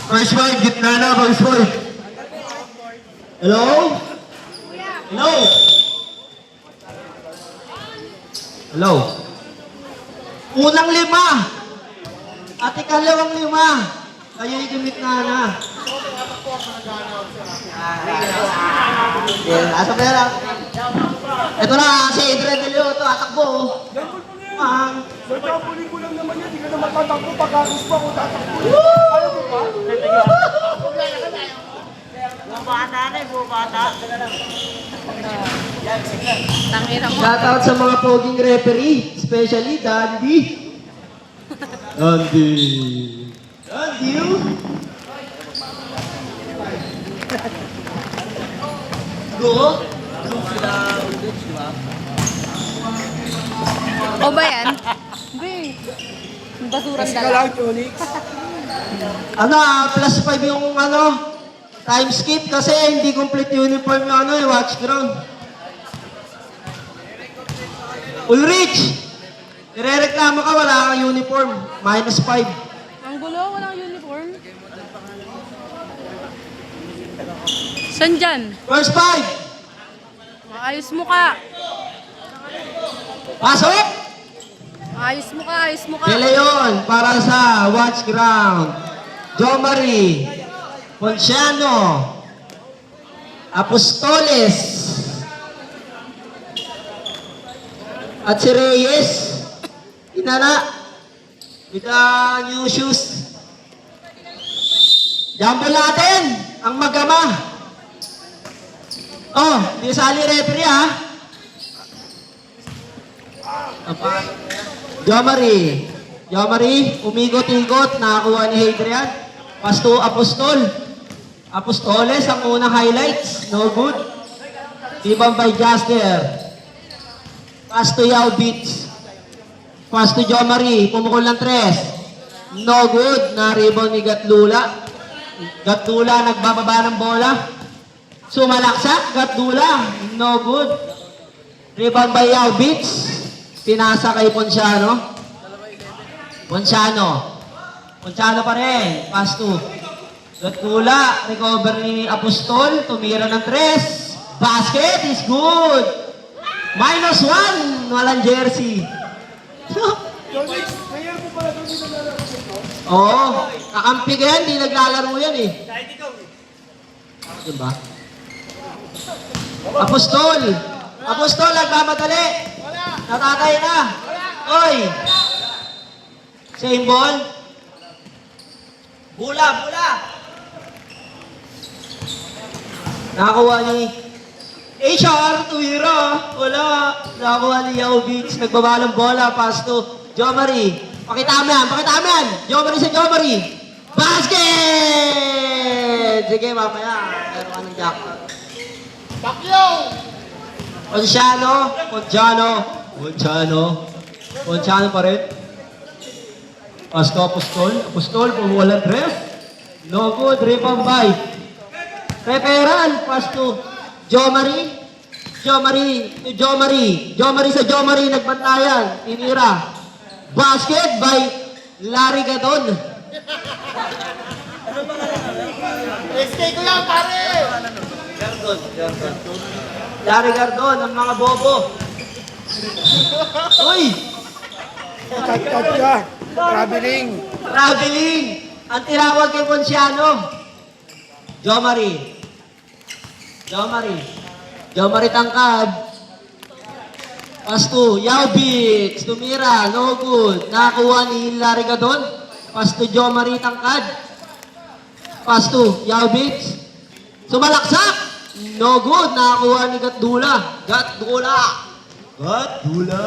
First wife, gitna na, first wife. Hello? Hello? Hello? Unang lima. At ikalawang lima. Kayo'y gitna na. Asa pera? Ito na, si Adrian De Leo, ito, atakbo. Mang. Nagkapuli ko lang naman yan, di ka na matatakbo pagkakus pa kung tatakbo. Ayaw mo pa? Bubata na eh, bubata. Tangina mo. Shoutout sa mga poging referee, especially Dandy. Dandy. Dandy. Go. O ba yan? Hindi. Basuran Kasi ka dala. lang, Chonix. Ano, plus 5 yung time skip kasi hindi complete uniform yung yung watch ground. Ulrich! Nirereklamo ka, wala kang uniform. Minus 5. Ang gulo, walang uniform. San dyan? First 5. Ayos mo ka. Pasok! Ayos mo ka, ayos mo ka. De Leon para sa watch ground. Jo Marie. Ponciano. Apostoles. At si Reyes. Inana. With the new shoes. Jumbo natin. Ang magama. Oh, di sali referee ha. Jomari. Jomari, umikot-ikot, nakakuha ni Hadrian. Pasto Apostol. Apostoles, ang unang highlights. No good. Ibang by Jaster. Pasto Yao Beats. Pasto Jomari, pumukol ng 3. No good. Na-rebound ni Gatlula. Gatlula, nagbababa ng bola. Sumalaksak, Gatlula. No good. Rebound by Yao Beats. Pinasa kay Ponciano. Ponciano. Ponciano pa rin. Pass 2. Gatula. Recover ni Apostol. Tumira ng 3. Basket is good. -1. Walang jersey. Chonix, ngayon mo pala doon dito nalaro ito. Oo. Kakampi ka yan. Di naglalaro yan eh. Diba? Apostol. Apostol, nagmamadali. Natatay na. Oy. Same ball. Bula, bula. Nakakuha ni HR, tuwira. Wala. Nakakuha ni Yao Beach. Nagbabalang bola. Pass to Jomari. Pakita mo yan. Pakita mo yan. Jomari sa Jomari. Basket! Sige, mamaya. Meron ka ng jackpot. Ponciano. Ponciano. Ponciano. Ponciano pa rin. Pasto Apostol. Apostol, pumuwalan ref. No good. Rebound by Referan. Pasto Jomari. Jomari. Jomari. Jomari sa Jomari. Nagbantayan. Tinira. Basket by Larry Gadon. SK ko yan, pare! Gardon. Gardon. Larry Gardon, ang mga bobo. Uy! Cut ka. Traveling. Traveling! Ang tinawag kay Ponciano. Jomari. Jomari. Jomari tangkad. Pass 2. Yao Beats. Tumira. No good. Nakakuha ni Larry Gadon. Pass 2. Jomari tangkad. Pass 2. Yao Beats. Sumalaksak. No good. Nakakuha ni Gatdula. Gatdula. Gatdula.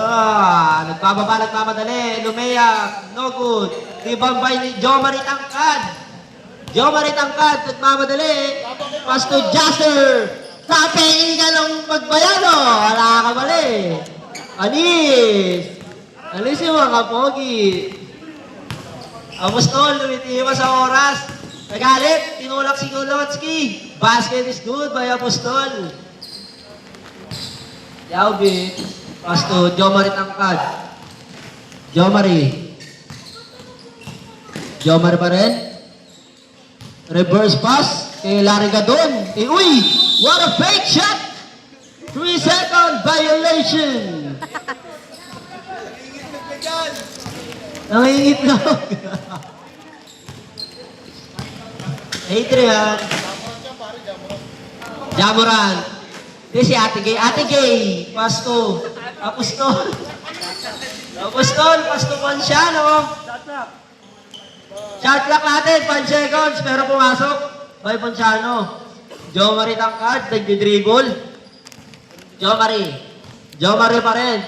Nagpababa, nagmamadali. Lumeyak. No good. Ibambay ni Jomari tangkad. Jomari tangkad. Nagmamadali. Pass to Jaster. Sabi ka lang magbayano. Wala ka mali. Alis. Alis yung mga pogi. Apostol, lumitiwa sa oras. Nagalit. Tinulak si Kulowski. Basket is good by Apostol. Yao Beach. Pass to Jomari tangkad. Jomari. Jomari pa rin. Reverse pass kay Larry Gadon. Uy! What a fake shot! 3-second violation! Nangingitlog. Adrian. Jamoran. Di si Ate Gay. Ate Gay. Pasto. Apostol. Apostol. Pasto Ponciano. Shot clock natin. 5 seconds. Pero pumasok. By Ponciano. Joe Marie tangkad. Nagdi-dribble. Joe Marie. Joe Marie pa rin.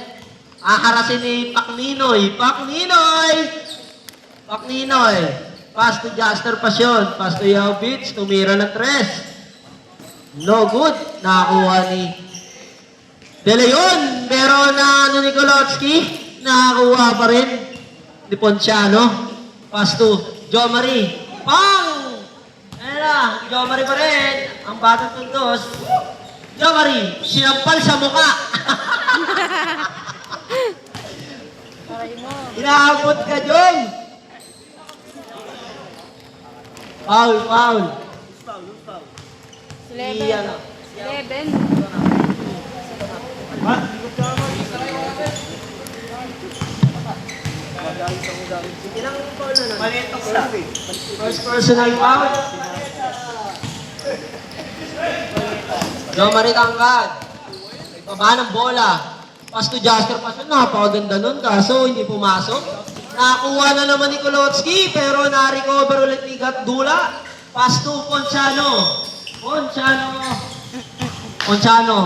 Aharasin ni Pacninoy. Pacninoy! Pacninoy. Pass to Jaster Pasyon. Pass to Yao Beach. Tumira ng 3. No good. Nakakuha ni De Leon. Pero na ni Kolotski. Nakakuha pa rin ni Ponciano. Pass to Joe Marie. Pang! Ayan na. Joe Marie pa rin. Ang batang tuntos. Joe Marie. Sinampal sa muka. Aray mo. Inaabot ka, Jong! Foul, foul. 11. Iyan na. 11. Ilang foul na lang? First personal foul. Joe Marie tangkad. Baba ng bola. Pass to Jasper Pasyon. Napakaganda nun. Kaso hindi pumasok. Nakakuha na naman ni Kolotski. Pero na-recover ulit ni Gatdula. Pass to Ponciano. Ponciano. Ponciano.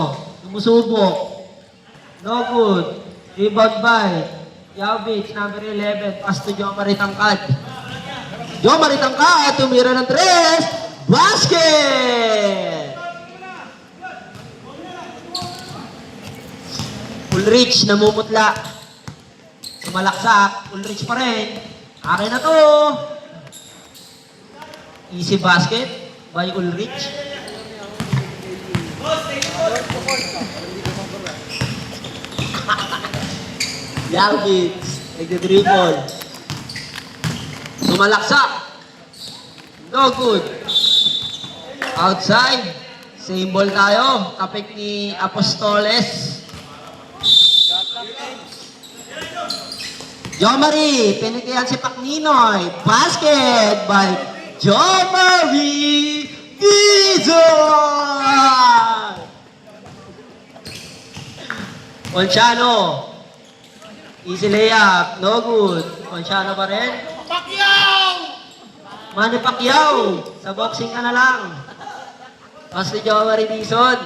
Sumusubok. No good. Rebound by Yavic, number 11. Pass to Joe Marie tangkad. Joe Marie tangkad. Tumira ng 3. Basket! Ulrich namumutla. Sumalaksak. Ulrich pa rin. Akin na to. Easy basket by Ulrich. Yavic. Nagde-dribble. Sumalaksak. No good. Outside. Same ball tayo. Kapik ni Apostoles. Joe Marie, pinikihan si Pacninoy. Basket by Joe Marie Gizon! Ponciano. Easy layup. No good. Ponciano pa rin. Manny Pacquiao. Sa boxing ka na lang. Pass to Joe Marie Gizon.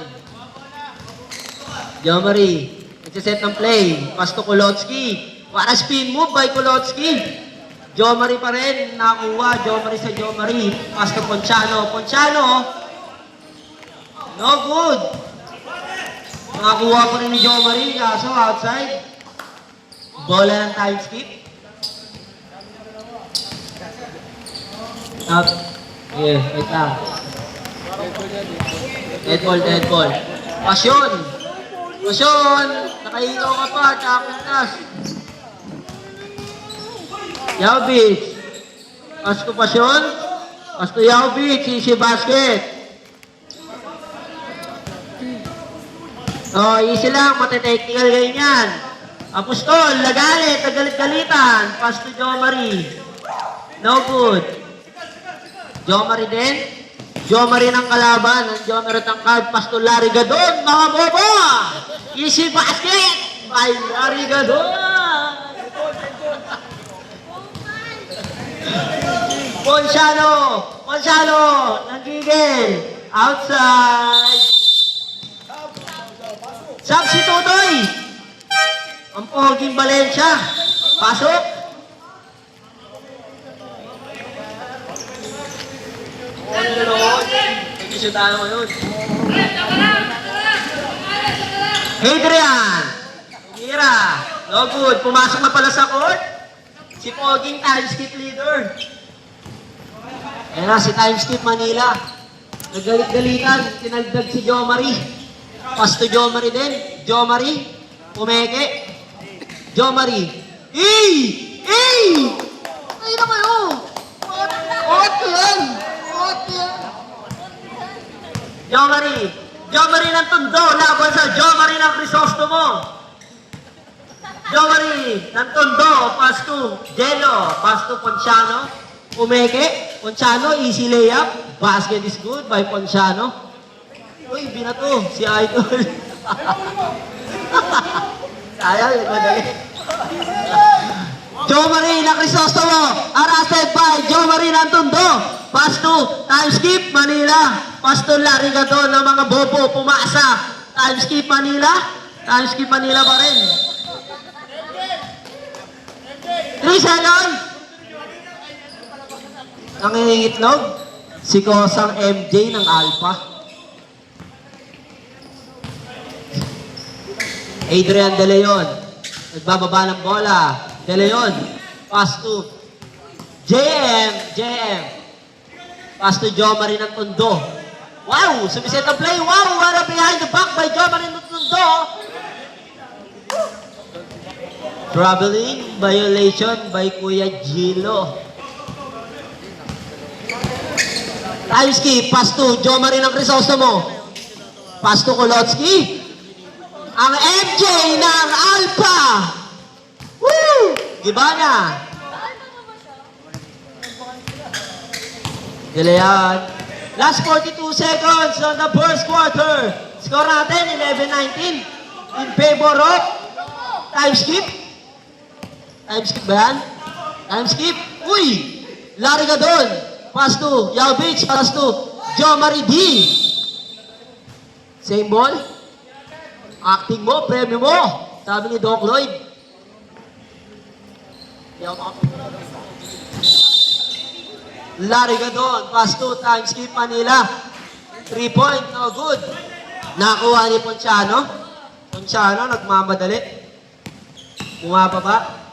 Joe Marie. Nagsiset ng play. Pass to Kolotski. Para spin move by Kolotski. Joe Marie pa rin. Nakuha. Joe Marie sa Joe Marie. Pass to Ponciano. Ponciano. No good. Nakakuha pa rin ni Joe Marie. Kaso outside. Bola ng time skip. Up. Yeah, wait lang. Dead ball, dead ball. Pasyon. Pasyon. Nakahigaw ka pa. Takuntas. Yao Beach. Pass to Pasyon. Pass to Yao Beach. Easy basket. Oh, easy lang. Mati-technical ganyan. Apostol. Lagalit. Nagalit-galitan. Pass to Joe Marie. No good. Joe Marie din. Joe Marie ng kalaban. Ang Joe Marie tangkad. Pass to Larry Gadon. Mga bobo. Easy basket. By Larry Gadon. Ponciano! Ponciano! Nanggigil! Outside! Substitutoy! Ang poging Valencia! Pasok! Nag-isyo tayo ngayon. Adrian! Tumira! No good. Pumasok na pala sa court. Si Poging time skip leader. Ayan na, si time skip Manila. Nagalit-galitan. Tinagdag si Joe Marie. Pass to Joe Marie din. Joe Marie. Pumeke. Joe Marie. Ay na kayo! What yan? What? Jomari. Jomari ng Tondo, laban sa Jomari ng Crisostomo. Jomari ng Tondo, pass to Jello, pass to Ponciano. Umeke, Ponciano, easy layup. Basket is good by Ponciano. Uy, binato, si Idol. Sayang, nagmadali. Jomari ng Crisostomo, arrested by Jomari ng Tondo. Pass to time skip Manila. Pass to Larry Gadon ng mga bobo pumasa. Time skip Manila. Time skip Manila pa rin. 3 seconds. Nangingitlog. Si Kosang MJ ng Alpha. Adrian De Leon. Nagbababa ng bola. De Leon. Pass to JM. Pass to Jomari ng Tondo. Wow! Sumiset ang play. Wow! What a behind the back by Jomari ng Tondo. Traveling violation by Kuya Gilo. Taimski, pass to Jomari ng Crisostomo. Pass to Kolotsky. Ang MJ ng Alpha. Woo! Gibana. Gilead. Last 42 seconds on the first quarter. Score natin, 11-19. In favor of time skip. Time skip ba yan? Time skip. Uy! Larry Gadon. Pass to Yalvich. Pass to Jomari D. Same ball. Acting mo, premyo mo. Sabi ni Doc Lloyd. Larry Gadon, pass to time skip Manila. 3 point, no good. Nakuha ni Ponciano. Ponciano, nagmamadali. Bumababa.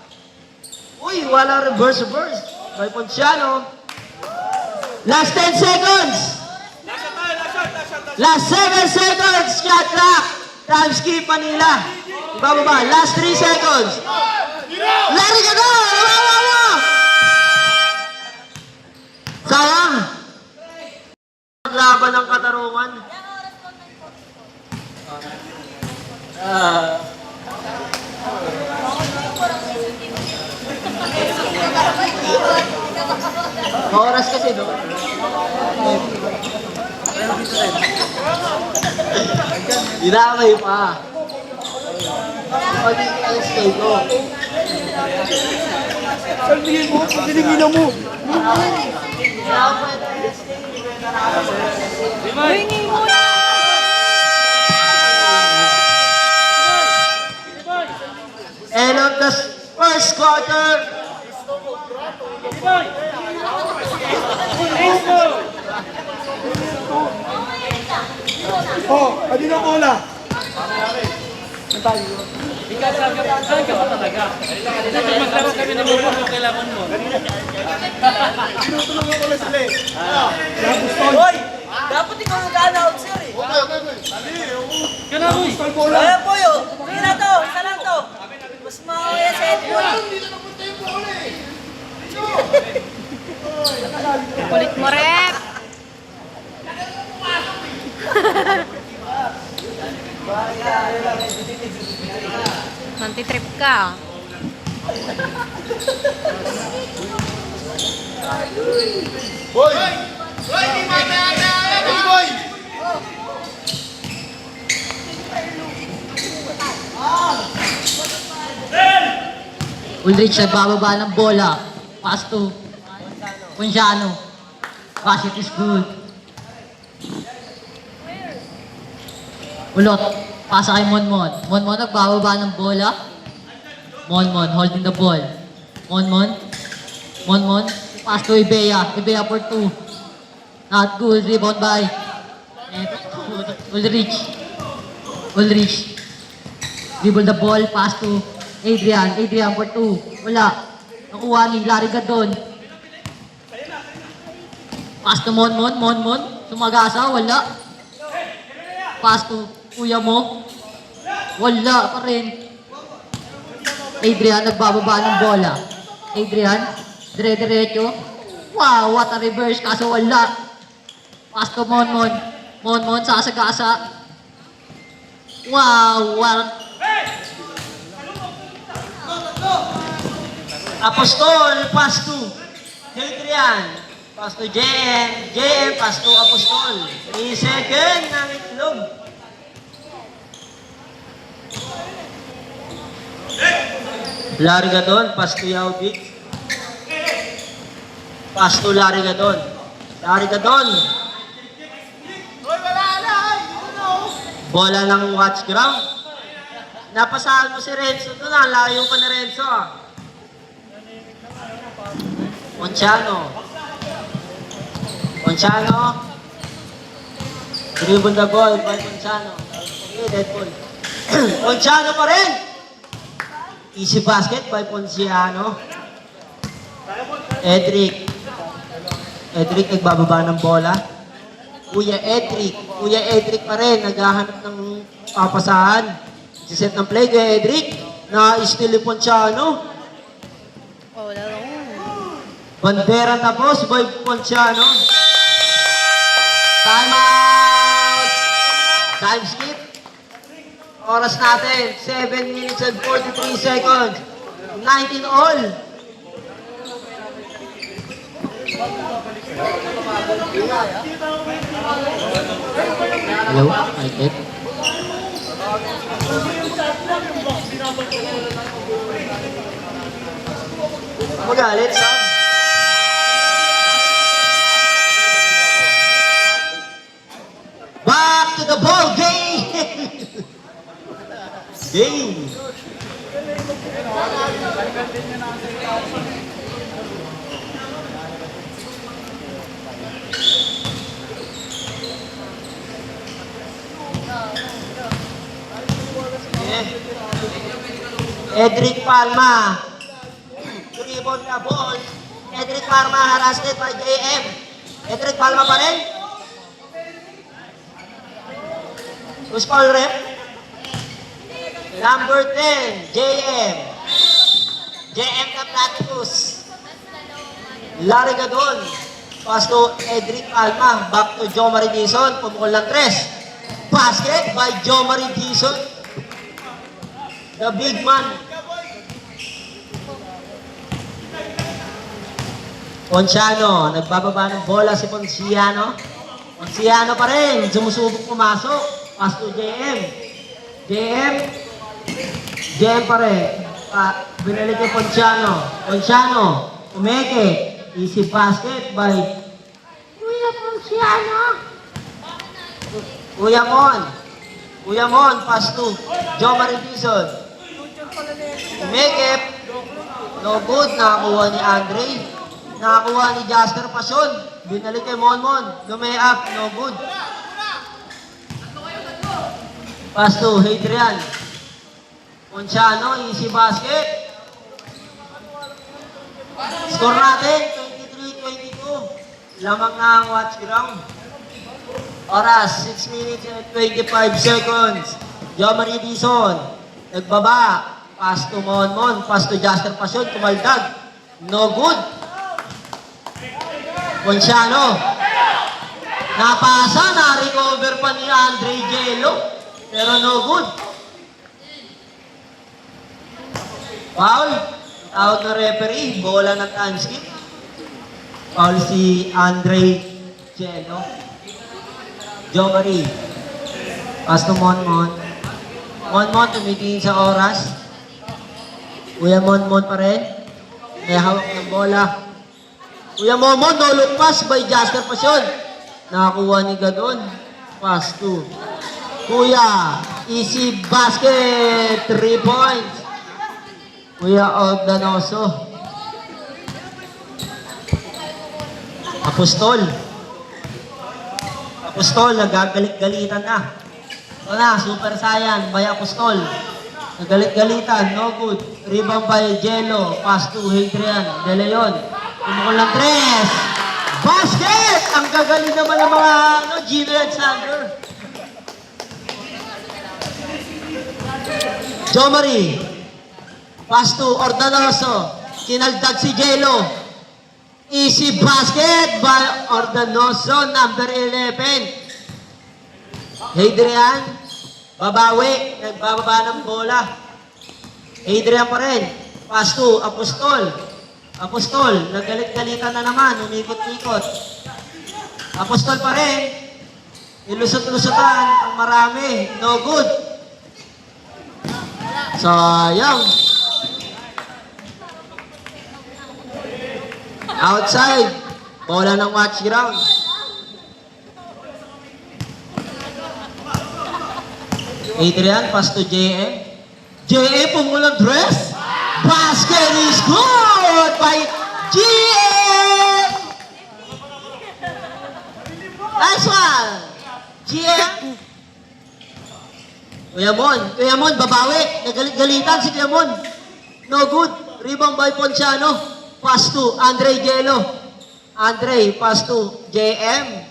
Uy, wala reverse by Ponciano. Last 10 seconds. Last 7 seconds, shot clock. Time skip Manila. Ibababa, last 3 seconds. Larry Gadon, sayang! Laban ng katarungan. Oras kasi doon. Dinamay pa. Pagiging ang stay ko. Salbihin mo, pagdiliginan mo. Ringing muna! End of the first quarter. Oh, adi na bola. Saan ka ba talaga? Maglaro kami ng mga kailangan mo. Tinutulungan ko na sila eh. Hoy! Dapat ikaw nag-announce sir eh. Kaya mo eh. Bola. Ayan po yun. Sige na to. Isa lang to. Mas mawaya sa Edmund. Kulit mo, Rep! Nanti-trip ka. Boy! Boy, di mata-mata! Boy! Ulrich nagbababa ng bola. Pass to Ponciano. Basket is good. Ulot. Pasa kay Monmon. Monmon nagbababa ng bola. Monmon holding the ball. Monmon. Monmon. Pass to Ibea. Ibea for 2. Not good. Rebound by Ulrich. Ulrich. Dribble the ball. Pass to Adrian. Adrian for 2. Wala. Nakuha ni Larry Gadon. Pass to Monmon. Monmon. Sumagasa. Wala. Pass to kuya mo. Wala pa rin. Adrian nagbababa ng bola. Adrian. Dire-diretso. Wow, what a reverse. Kaso wala. Pass to Monmon. Monmon, sasagasa. Wow, Apostol, pass to Hiltrian. Pass to JM. JM, pass to Apostol. 3 seconds ng itlog. Larry Gadon, pass to Yaubik. Pass to Larry Gadon. Larry Gadon. Bola ng watch ground. Napasahan mo si Renzo doon. Ang layo pa ni Renzo. Ponciano. Ponciano. Dribble the ball by Ponciano. Okay, dead ball. Ponciano pa rin. Easy basket by Ponciano. Edric. Edric nagbababa ng bola. Kuya Edric pa rin. Naghahanap ng papasahan. Siset ng play kay Edric. Na-steal yung Ponciano. Oh, wala lang. Bandera tapos by Ponciano. Time out! Time skip. Oras natin, 7 minutes and 43 seconds. 19 all. Hello? Mic it? Magalit, Sam. Back to the ball game! Game! Edric Palma. Dribble na ball. Edric Palma harassed by JM. Edric Palma pa rin. Who's call rep? Number 10, JM. JM na Platypus. Larry Gadon. Pass to Edric Palma. Back to Joe Marie Dizon. Pumukol ng 3. Basket by Joe Marie Dizon. The big man. Ponciano. Nagbababa ng bola si Ponciano. Ponciano pa rin. Sumusubok pumasok. Pass to JM. JM pa rin. Binalik kay Ponciano. Ponciano. Umeke. Easy basket by Kuya Ponciano. Kuya Mon. Pass to Joe Marie Dizon. Umeke. No good. Nakakuha ni Andre. Nakakuha ni Jasper Pasion. Binalik kay Monmon. Lumay up. No good. Pass to Hadrian. Ponciano, easy basket. Score natin, 23-22. Lamang na ang watch ground. Oras, 6 minutes and 25 seconds. Joe Marie Dizon. Nagbaba. Pass to Monmon. Pass to Jasper Pasion. Tumaldag. No good. Ponciano. Napasa, na-recover pa ni Andre Jello. Pero no good. Foul. Tawag na referee. Bola ng time skip. Foul si Andre Jello. Joe Marie. Pass to Monmon. Monmon tumitingin sa oras. Kuya Monmon pa rin. May hawak ng bola. Kuya Monmon, no look pass by Jasper Pasion. Nakakuha ni Gadon. Pass to Kuya. Easy basket. 3 points. Kuya Ogdanoso. Apostol, nagagalit-galitan na. Ito na, Super Saiyan by Apostol. Nagalit-galitan, no good. Rebound by Jello. Pass to Hadrian De Leon. Pumukol ng 3. Basket! Ang gagaling naman ng mga Gino and Sander. Joe Marie. Pass to Ordanoso. Kinaldag si Jello. Easy basket by Ordanoso, number 11. Adrian, babawi, nagbababa ng bola. Adrian pa rin. Pass to Apostol. Apostol, nagalit-galitan na naman, umikot-ikot. Apostol pa rin. Ilusot-lusotan, ang marami. No good. Sayang. Outside. Bola ng match ground. Adrian, pass to JM. JM, pumulang dress. Basket is good by JM. Nice one. JM. Kuya Mon, babawi. Nagalit-galitan si Kuya Mon. No good. Rebound by Ponciano. Pass to Andre Gelo. Andre, pass to JM.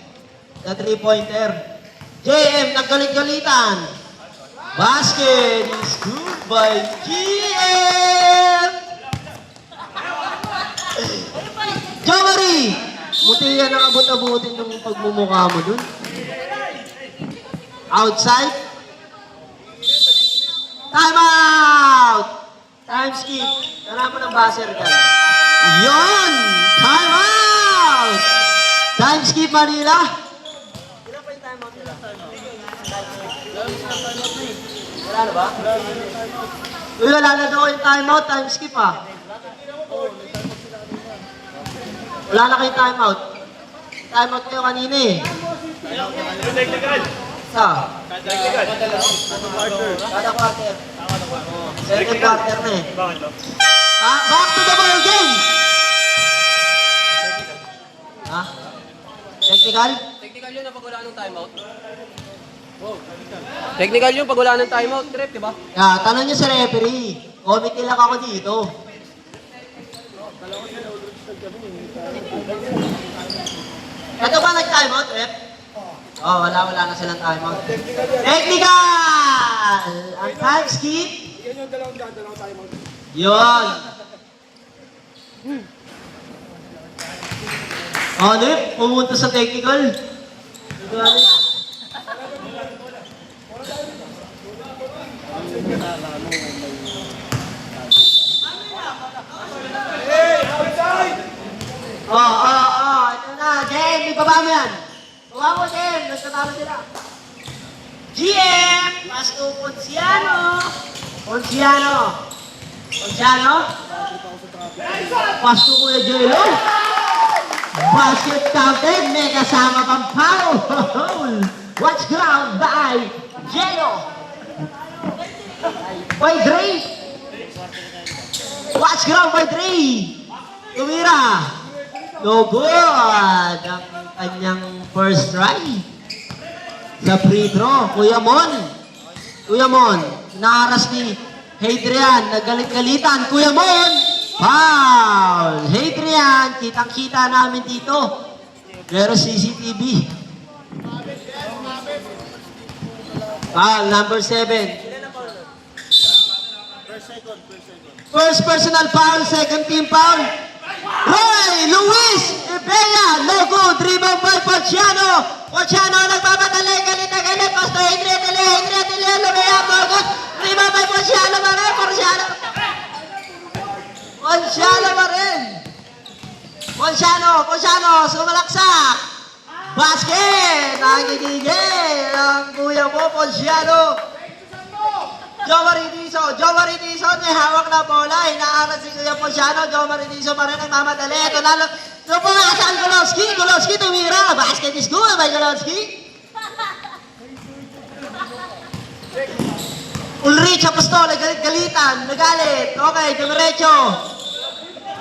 The three-pointer. JM, nagalit-galitan. Basket is good by GM! Jomari! Buti yan ang abot-abutin ng pagmumukha mo dun. Outside. Time out! Time skip. Tara mo ng buzzer ka. Yun! Time out! Time skip, Manila. Ilan pa yung time out nila? Wala na ba? Uy, wala na daw yung timeout, time skip ah. Wala na kayong timeout. Timeout kayo kanina eh. Sa? Kada quarter. Second quarter na eh. Back to the ball game! Ha? Technical? Technical yun na pag wala ng timeout. Technical yun pag wala ng timeout, trip, di ba? Tanong niyo sa referee. Committee lang ako dito. Ito ba nag-timeout, ref? Oh, wala na silang timeout. Technical! Ang time skip. Yan yung dalawang tayo mo. Yun. Oh, Nip, pumunta sa technical. Ito namin. Ito na. Jem, ibaba mo yan. Baba mo, Jem. Nagtatalo sila. GM, pass to Ponciano. Ponciano. Pass to Kuya Jelo. Basket counted. May kasama pang foul. Watch ground by Jelo. By Dre. Watch ground by Dre. Tumira. No good. Ang kanyang first try. Sa free throw. Kuya Mon. Naharas ni Hadrian. Nagalit-galitan. Kuya Mon. Foul. Hadrian. Kitang-kita namin dito. Pero CCTV. Foul. Number 7. First personal foul, second team foul. Roy Luis Ibea, no good. Rebound by Ponciano. Ponciano nagpapadali, galit. Basta Henry Atele, lumiyap, no good. Rebound by Ponciano pa rin. Ponciano pa rin. Ponciano, sumalaksak. Basket. Nagigigil ang kuya mo, Ponciano. Jomari Dizon, may hawak na bola. Inaaral si Kuya Ponciano. Jomari Dizon pa rin ang mamadali. Ito na, pumasa ang Golowski tumira. Basket is good by Golowski. Ulrich Apostol, galit-galitan. Nagalit. Okay, dumiretso.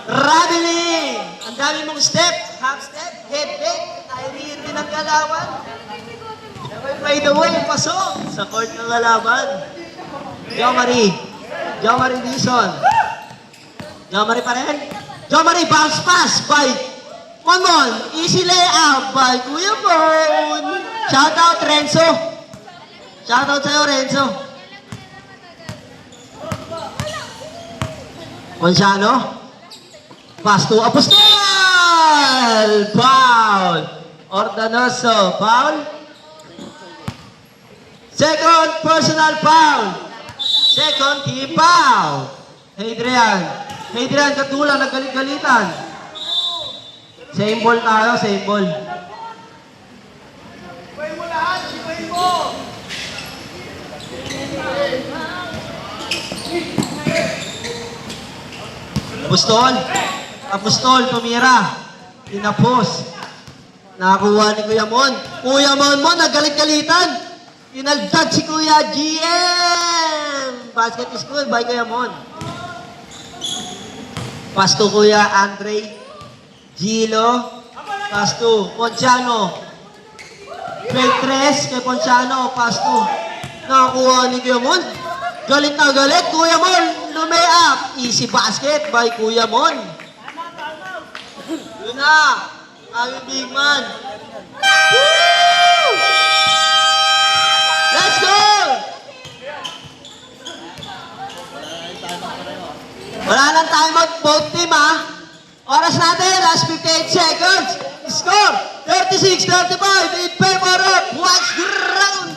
Rabili. Ang dami mong step. Half step, head fake. Nairir din ang galawan. By the way, pasok sa court ng galawan. Jomari Dizon. Jomari pa rin. Jomari bounce pass by Mon. Easy layup by Kuya Mon. Shout out Renzo. Shout out sa'yo Renzo. Ponciano. Pass to Apostol. Foul. Ordanoso. Foul. Second personal foul. Second team foul. Hadrian. Hadrian, Katula, naggalit-galitan. Same ball tayo, same ball. Ibahin mo lahat, ibahin mo! Apostol. Apostol, tumira. Tinapos. Nakakuha ni Kuya Mon. Kuya Mon, naggalit-galitan. Inaldad si Kuya GM. Basket is good by Kuya Mon. Pass to Kuya Andre. Gilo. Pass to Ponciano. Fake 3 kay Ponciano. Pass to. Nakakuha ni Kuya Mon. Galit na galit. Kuya Mon, lumay-up. Easy basket by Kuya Mon. Yun na. Aming big man. Woo! Let's go! Wala nang timeout both team ha. Oras natin, last 58 seconds. Score, 36-35 in favor of Watch Ground.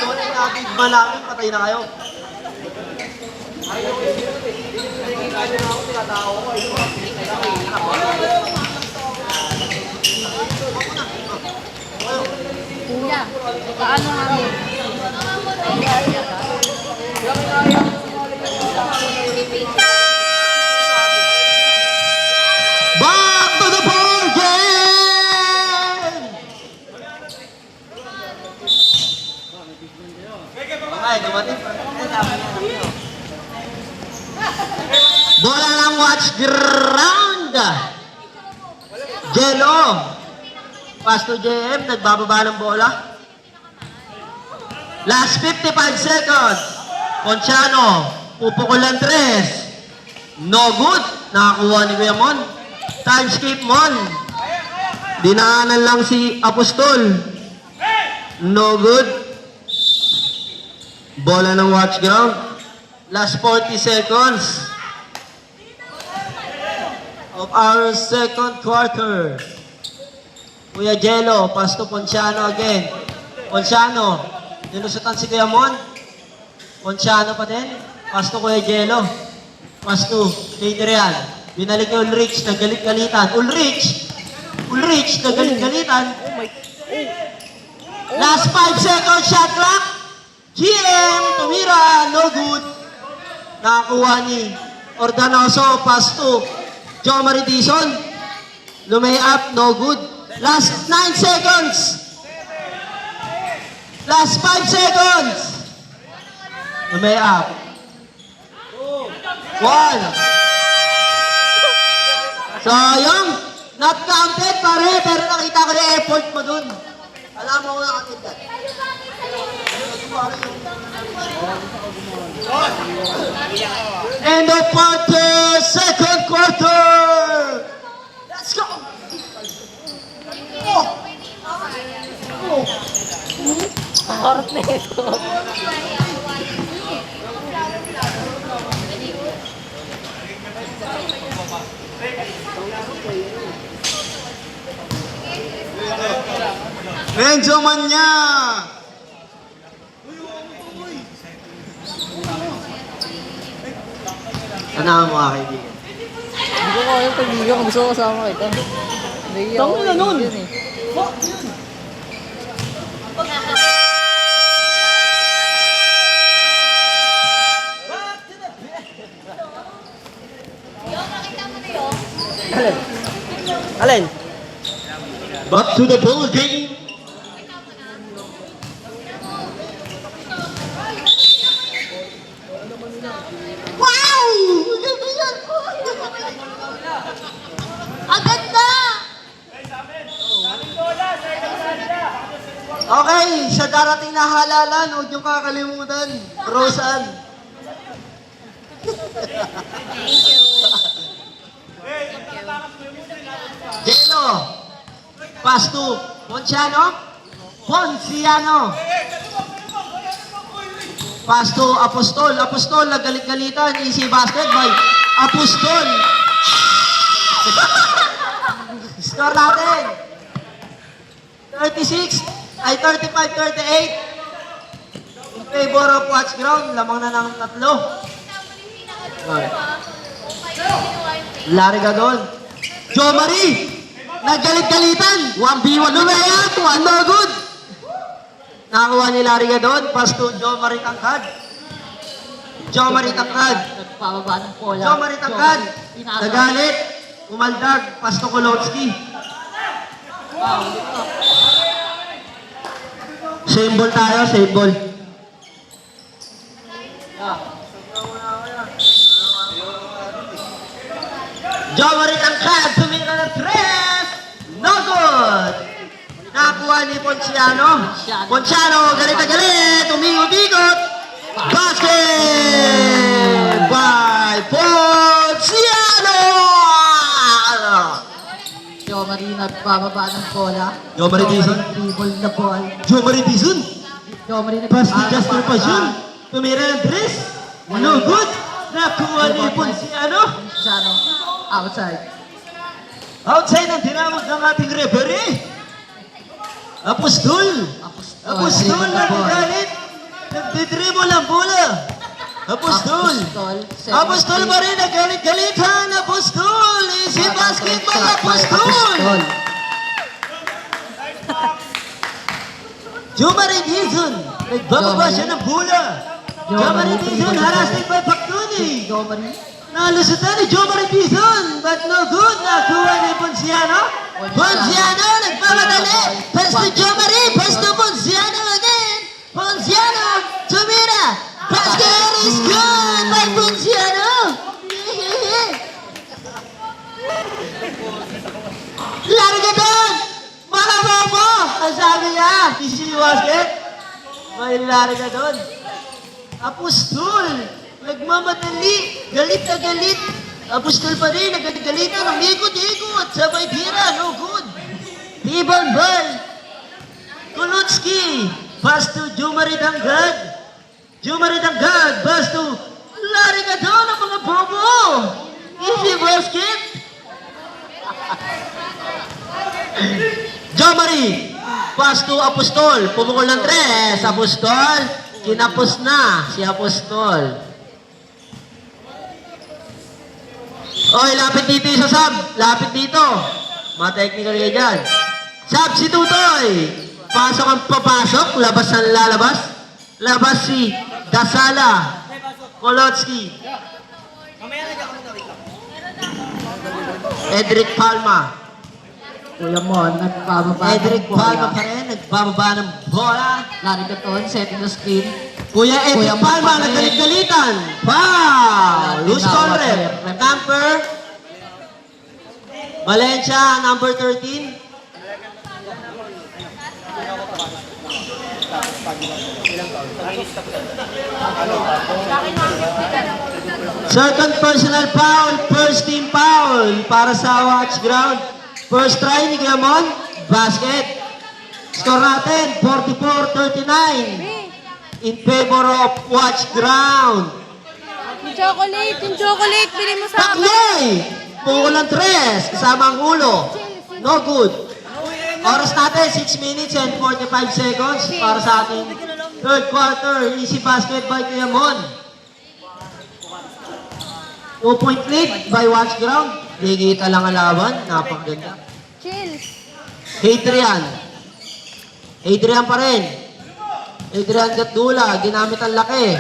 Yun na big man namin, patay na kayo. Kuya, paano kami? Back to the ball game! Okay, dumating pa. Bola ng Watch Ground. Jello. Pass to JM, nagbababa ng bola. Last 55 seconds. Ponciano, pupukulan 3. No good. Nakakuha ni Kuya Mon. Time skip Mon. Dinaanan lang si Apostol. No good. Bola ng Watch Ground. Last 40 seconds of our second quarter. Kuya Jello, pass to Ponciano again. Ponciano, nilusutan si Kuya Mon. Ponciano pa din. Pass to Kuya Jello. Pass to Hadrian. Binalik kay Ulrich, nagalit-galitan. Ulrich, nagalit-galitan. Last 5 seconds shot clock. GM, tumira, no good. Nakakuha ni Ordanoso, pass to Joe Maridison. Lumay up, no good. Last 9 seconds. Last 5 seconds. Lumay up. 1. Sayang. Not counted, pare. Pero nakita ko na effort mo dun. Alam mo kung nakakita. End of quarter, second quarter. Let's go. Harap na ito. Renzo Manya. Ano mo mga kaibigan? Hindi ko kaya kaibigan kung gusto ko kasama kita. Hindi ako kaibigan eh. Alin? Back to the ball game. Wow! Agad na! Okay, sa darating na halalan, huwag niyong kakalimutan. Rosan. Jello. Pass to Ponciano. Pass to Apostol. Apostol, nagalit-galitan. Easy basket by Apostol. Score natin. 36-35. ay 35-38. In favor of Watch Ground, lamang na ng 3. Larry Gadon. Joe Marie, naggalit-galitan. 1v1 lumayat, 1 no good. Nakakuha ni Larry Gadon, pass to Joe Marie Tangkad. Joe Marie Tangkad. Nagbababa ng bola. Joe Marie Tangkad. Inasa. Nagalit. Umaldag, pass to Kolotski. Same ball tayo, same ball. Joe Marie Tangkad, tumira ng 3. No good. Nakakuha ni Ponciano. Ponciano, galit na galit. Umingot-ingot. Basket by Ponciano! Joe Marie nagbababa ng bola. Joe Marie Dizon. Dribble na ball. Joe Marie Dizon. Joe Marie Pass ni nagbababa. Jasper Pajon. Tumira ng 3. No good. Nakuha ni Ponciano. Ponciano, outside. Outside ang tinawag ng ating referee. Apostol. Apostol na nagalit. Nagdidribble ang bola. Apostol. Apostol pa rin, nagalit-galitan. Apostol. Easy basketball, Apostol. Joe Marie Dizon. Nagbababa siya ng bola. Joe Marie Dizon, harassing by Pactuni. Joe Marie. Nalusutan ni Joe Marie Dizon, but no good. Nakuha ni Ponciano. Ponciano, nagmamadali. Pass to Joe Marie, pass to Ponciano again. Ponciano, tumira. Basket is good by Ponciano. Larga doon. Mga bobo. Ang sabi niya, easy basket. May larga doon. Apostol, nagmamadali, galit na galit. Apostol pa rin, nagagalitan, umikot-ikot, sabay tira, no good. Tibang ball. Kulutski, pass to Jumari Danggad. Jumari Danggad, pass to Larry Gadon ang mga bobo. Easy basket. Jumari, pass to Apostol, pumukol ng 3. Apostol, kinapos na si Apostol. Oy, lapit dito yung sa sub. Lapit dito. Ma-technical kayo dyan. Sub si Tutoy. Pasok ang papasok. Labas ang lalabas. Labas si Dasala. Kolotski. Edric Palma. Kuya Mon, nagbababa Edric ng bola. Palma pa rin. Nagbababa ng bola. Larry Gaton, setting the screen. Kuya Edric Kuya Palma, Mapapay. naggalit-galitan. Foul! Loose ball rep. Camper. Valencia, number 13. Second personal foul, first team foul para sa Watch Ground. First try ni Gamon, basket. Score natin, 44-39. In favor of Watch Ground. Yung chocolate, bili mo sa akin. Taklay! Pukul ng 3, kasama ang ulo. No good. Oras natin, 6 minutes and 45 seconds para sa ating third quarter. Easy basket by Kuya Mon. 2-point lead by Watch Ground. Digita lang ang laban. Napakaganda. Chill. Adrian. Adrian pa rin. Adrian Gatdula, ginamit ang laki.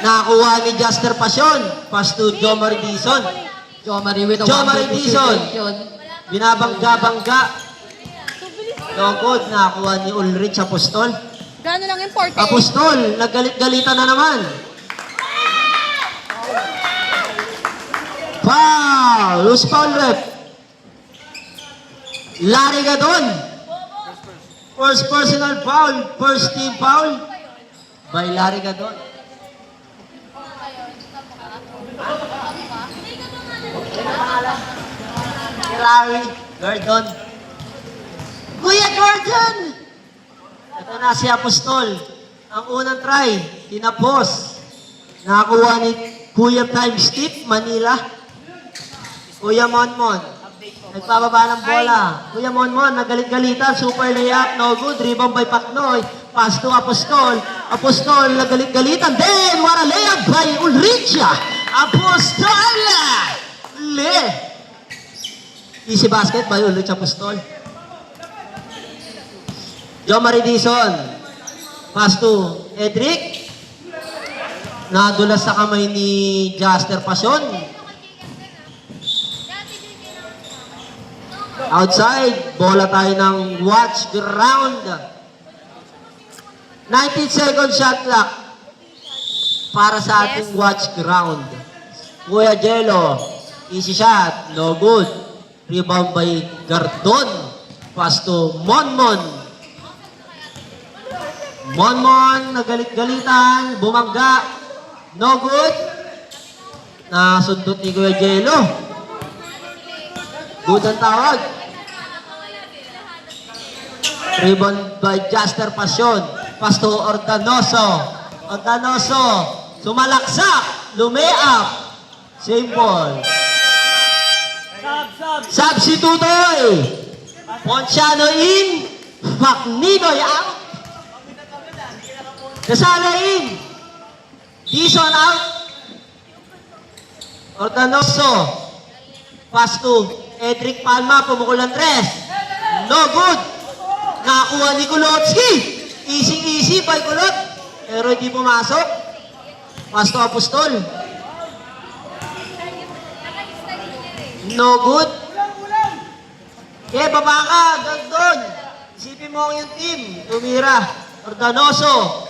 Nakakuha ni Juster Pasion. Pass to Joe Marie Dizon. Joe Marie with a Joe Marie 1-2 Dizon. situation. Binabangga-bangga. No good. Nakakuha ni Ulrich Apostol. Gano'n lang important. Apostol, naggalit-galitan na naman. Foul! Loose foul rep. Larry Gadon. First personal foul. First team foul by Larry Gadon. Larry Gordon. Kuya Gordon! Ito na si Apostol. Ang unang try, tinapos. Nakakuha ni Kuya Time Skip, Manila. Kuya Monmon. Nagbababa ng bola. Kuya Monmon, nagalit-galitan. Super layup, no good. Rebound by Pacnoy. Pass to Apostol. Apostol, nagalit-galitan. Then, what a layup by Ulricha. Apostol! Easy basket by Ulricha Apostol. Jomari Dizon. Pass to Edric. Nadulas sa kamay ni Jaster Pasion. Outside, bola tayo ng watch ground. 19 second shot clock para sa ating watch ground. Kuya Jello, easy shot, no good. Rebound by Gardon. Pass to Monmon. Monmon, nagalit-galitan, bumangga, no good. Nasundot ni Kuya Jello. Good ang tawag. Rebound by Jaster Pasion. Pass to Ordanoso. Ordanoso, sumalaksak, lumeap. Same ball. Substitutoy. Ponciano in. Magnidoy out. Casala in. Dizon out. Ordanoso. Pass to Edric Palma. Pumukul ng 3. No good. Nakakuha ni Kulotski. Easy by Kulot. Pero hindi pumasok. Pass to Apostol. No good. Baba ka. Gandon. Isipin mo ang yung team. Tumira. Ordanoso.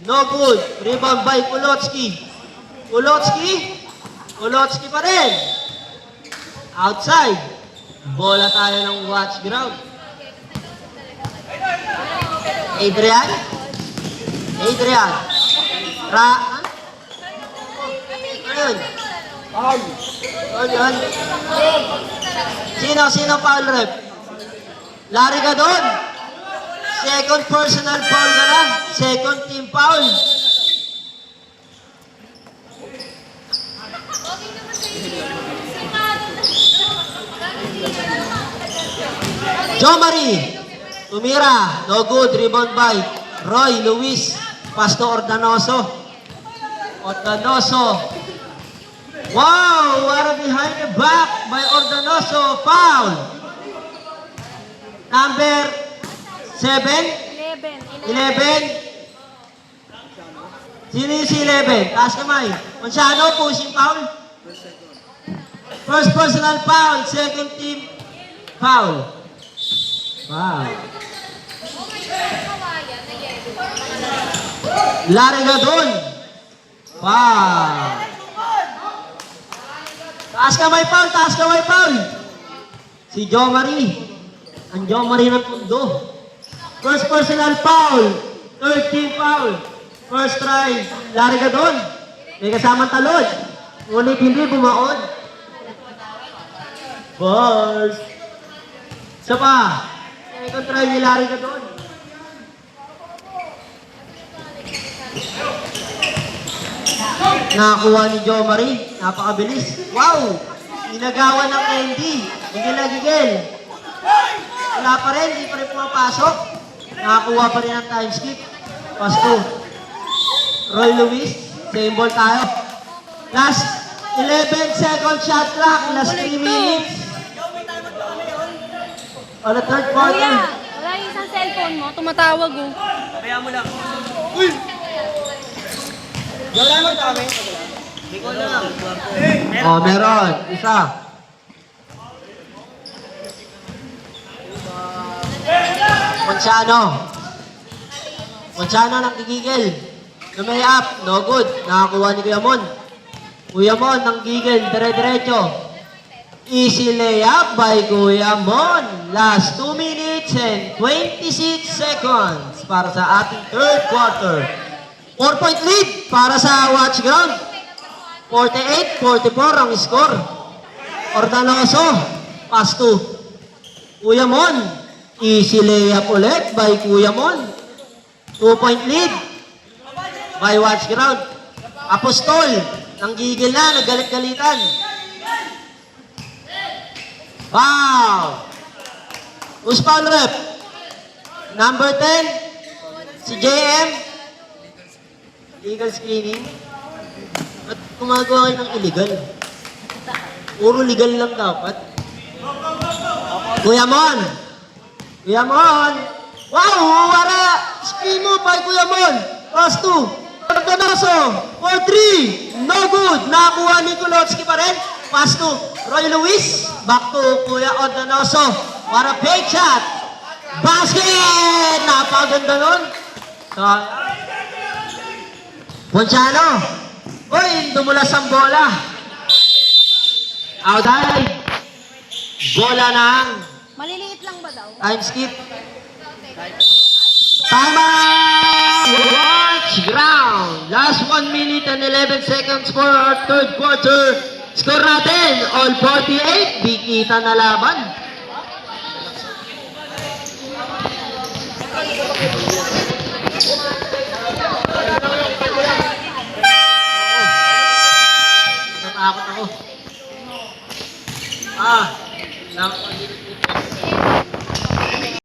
No good. Rebound by Kulotski. Kulotski pa rin. Outside. Bola tayo ng watch ground. Adrian. Ayun. Yun. Sino foul rep? Larry ka doon. Second personal foul ka na. Second team foul. Jomari. Tumira. No good. Rebound by Roy Luis. Pass to Ordanoso. Wow! What a behind the back by Ordanoso. Foul. Number 7? 11. Sino yung si 11? Taas kamay. Ponciano, pushing foul. First personal foul. Second team foul. Wow. Larry Gadon. Wow. Taas kamay foul. Si Jomari. Ang Jomari ng pundo. First personal foul. Third team foul. First try. Larry Gadon. May kasamang talon. Ngunit hindi bumaon. Balls. Isa pa. Second try ni Larry Gadon. Nakakuha ni Jomari. Napakabilis. Wow! Inagawa ng Candy. Gigil. Wala pa rin. Hindi pa rin pumapasok. Nakakuha pa rin ang time skip. Pass to Roy Luis. Same ball tayo. Last 11 second shot clock. Last 3 minutes. On the third quarter. Kuya, wala yung isang cellphone mo. Tumatawag oh. Pabayaan mo lang. Oh, meron. Isa. Ponciano ng gigigil. Lumay up. No good. Nakakuha ni Kuya Mon. Kuya Mon ng gigil. Dire-diretso. Easy layup by Kuya Mon. Last 2 minutes and 26 seconds para sa ating third quarter. 4-point lead para sa watch ground. 48-44 ang score. Ordanoso. Pass to Kuya Mon. Easy layup ulit by Kuya Mon. 2-point lead by watch ground. Apostol. Nanggigil na. Naggalit-galitan. Foul! Who's foul rep? Number 10? Si JM? Legal screening? At gumagawa kayo ng illegal? Puro legal lang dapat. Kuya Mon! Kuya Mon! Wow! Wala! Screen mo pa Kuya Mon! Pass 2! Ordonanso! For 3! No good! Nakuha ni Kulotski pa rin. Pass 2. Roy Luis. Back to Kuya Ordonanso. What a fake shot! Basket! Napaganda nun. Ponciano. Uy, dumulas ang bola. Outside. Bola ng Maliliit lang ba daw? time skip. Tama! Watch ground. Last 1 minute and 11 seconds for our third quarter. Score natin, all 48. Bikita na laban. Natakot ako.